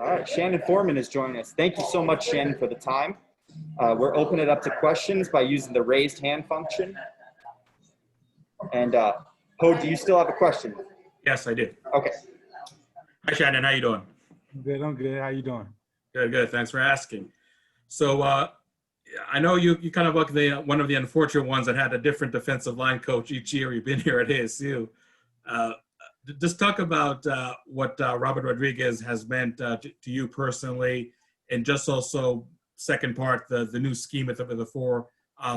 All right, Shannon Forman is joining us. Thank you so much, Shannon, for the time. We're opening it up to questions by using the raised hand function. And Ho, do you still have a question? Yes, I do. Okay. Hi, Shannon. How you doing? I'm good. How you doing? Good. Thanks for asking. So I know you kind of like one of the unfortunate ones that had a different defensive line coach each year you've been here at ASU. Just talk about what Robert Rodriguez has meant to you personally, and just also second part, the new scheme with the four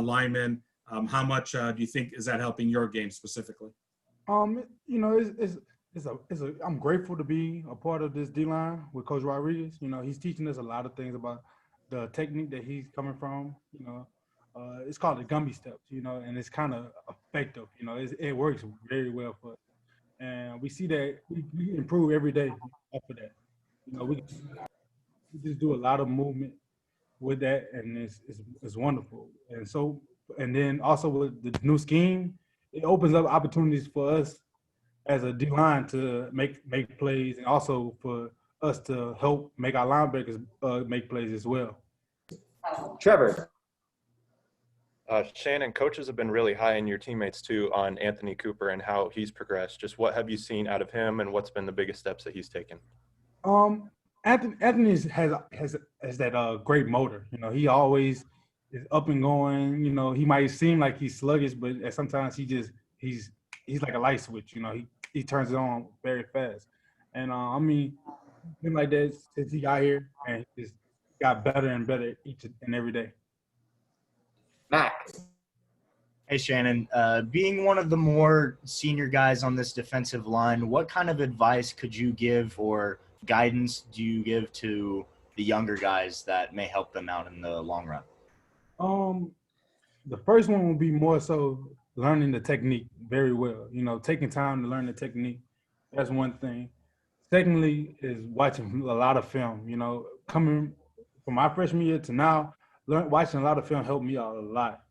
linemen. How much do you think is that helping your game specifically? I'm grateful to be a part of this D-line with Coach Rodriguez. He's teaching us a lot of things about the technique that he's coming from. It's called the Gumby steps, and it's kind of effective. It works very well for us. And we see that we improve every day off of that. We just do a lot of movement with that, and it's wonderful. And then also with the new scheme, it opens up opportunities for us as a D-line to make plays, and also for us to help make our linebackers make plays as well. Trevor. Shannon, coaches have been really high in your teammates too on Anthony Cooper and how he's progressed. Just what have you seen out of him, and what's been the biggest steps that he's taken? Anthony has that great motor. He always is up and going. He might seem like he's sluggish, but sometimes he's like a light switch. He turns it on very fast. And been like that since he got here, and he just got better and better each and every day. Max. Hey, Shannon. Being one of the more senior guys on this defensive line, what kind of advice could you give or guidance do you give to the younger guys that may help them out in the long run? The first one would be more so learning the technique very well. Taking time to learn the technique. That's one thing. Secondly is watching a lot of film. Coming from my freshman year to now, watching a lot of film helped me out a lot.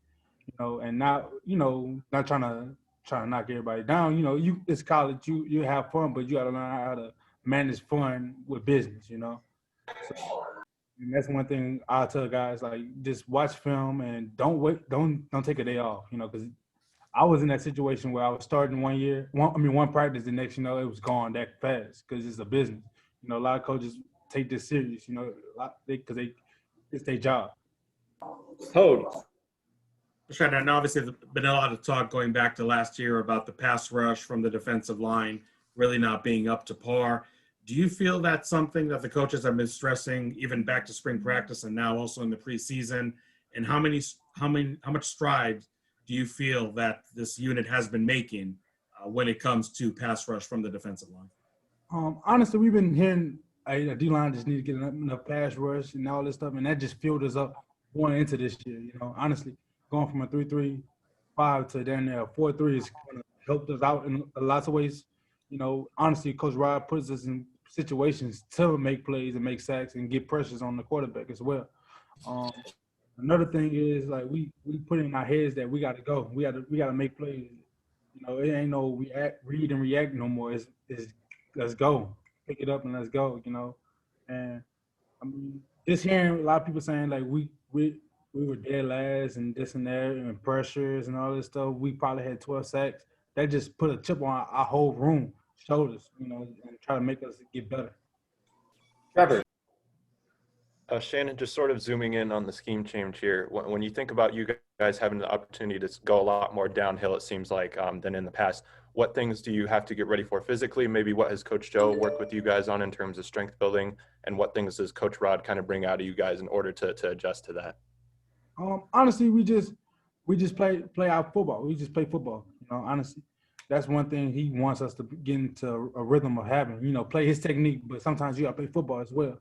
And now, not trying to knock everybody down. It's college. You have fun, but you got to learn how to manage fun with business. So, and that's one thing I'll tell guys, like, just watch film and don't take a day off. Because I was in that situation where I was starting one practice, the next, it was gone that fast because it's a business. A lot of coaches take this serious, because it's their job. Code. Shannon, and obviously there's been a lot of talk going back to last year about the pass rush from the defensive line really not being up to par. Do you feel that's something that the coaches have been stressing even back to spring practice and now also in the preseason? And how much stride do you feel that this unit has been making when it comes to pass rush from the defensive line? Honestly, we've been hearing a D-line just need to get enough pass rush and all this stuff, and that just filled us up going into this year. Honestly, going from a 3-3-5 to down there 4-3 has kind of helped us out in lots of ways. Honestly, Coach Rod puts us in situations to make plays and make sacks and get pressures on the quarterback as well. Another thing is, like, we put in our heads that we got to go. We got to make plays. It ain't no read and react no more. It's let's go, pick it up and let's go. And just hearing a lot of people saying like we were dead last and this and that and pressures and all this stuff. We probably had 12 sacks. That just put a chip on our whole room shoulders, and try to make us get better. Trevor. Shannon, just sort of zooming in on the scheme change here. When you think about you guys having the opportunity to go a lot more downhill, it seems like, than in the past, what things do you have to get ready for physically? Maybe what has Coach Joe worked with you guys on in terms of strength building, and what things does Coach Rod kind of bring out of you guys in order to adjust to that? Honestly, we just play our football. We just play football. Honestly, that's one thing he wants us to get into a rhythm of having. Play his technique, but sometimes you got to play football as well.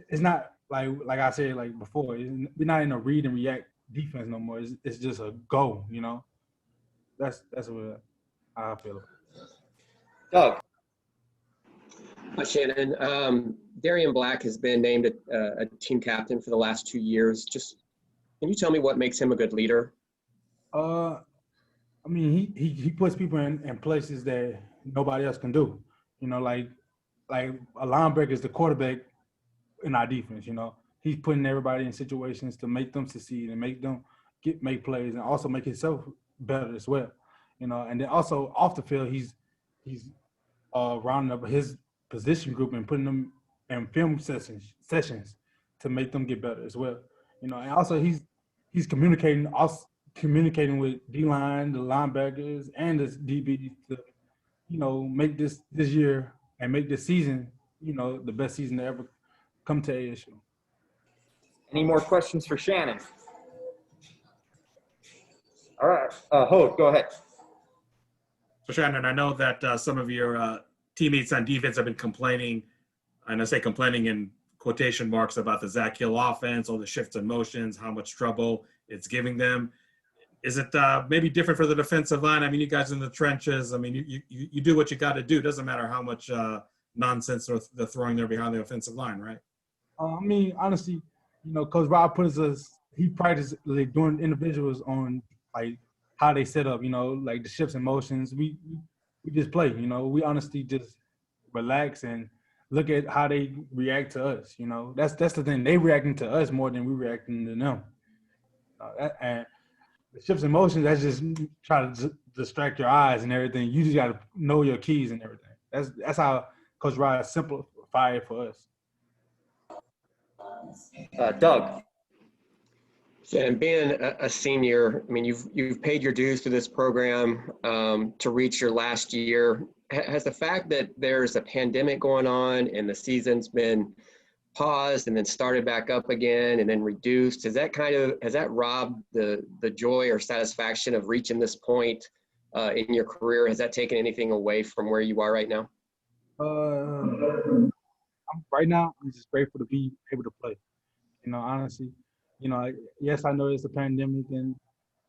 It's not like I said like before. We're not in a read and react defense no more. It's just a go. That's what I feel. Doug. Hi, Shannon. Darius Black has been named a team captain for the last 2 years. Just can you tell me what makes him a good leader? He puts people in places that nobody else can do. Like like a linebacker is the quarterback in our defense. You know, he's putting everybody in situations to make them succeed and make them make plays, and also make himself better as well. You know, and then also off the field, he's rounding up his position group and putting them in film sessions to make them get better as well. You know, and also he's communicating with D line, the linebackers, and the DBs to, you know, make this year and make this season, you know, the best season to ever come to ASU. Any more questions for Shannon? All right, Hope, go ahead. So Shannon, I know that some of your teammates on defense have been complaining, and I say complaining in quotation marks, about the Zach Hill offense, all the shifts and motions, how much trouble it's giving them. Is it maybe different for the defensive line? I mean, you guys in the trenches, I mean, you do what you got to do. It doesn't matter how much nonsense they're throwing there behind the offensive line, right? I mean, honestly, you know, Coach Rob he practiced like doing individuals on like how they set up, you know, like the shifts and motions. We just play, you know. We honestly just relax and look at how they react to us. You know, that's the thing. They reacting to us more than we reacting to them. And the shifts and motions, that's just try to distract your eyes and everything. You just got to know your keys and everything. That's how Coach Rob simplified it for us. Doug. And being a senior, I mean, you've paid your dues to this program to reach your last year. Has the fact that there's a pandemic going on and the season's been paused and then started back up again and then reduced, has that robbed the joy or satisfaction of reaching this point in your career? Has that taken anything away from where you are right now? Right now, I'm just grateful to be able to play. You know, honestly, you know, yes, I know it's a pandemic, and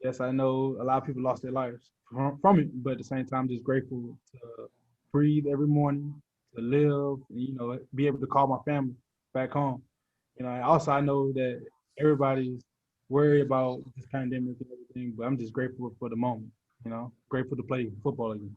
yes, I know a lot of people lost their lives from it. But at the same time, I'm just grateful to breathe every morning, to live, and, you know, be able to call my family back home. You know, and also I know that everybody's worried about this pandemic and everything, but I'm just grateful for the moment. You know, grateful to play football again.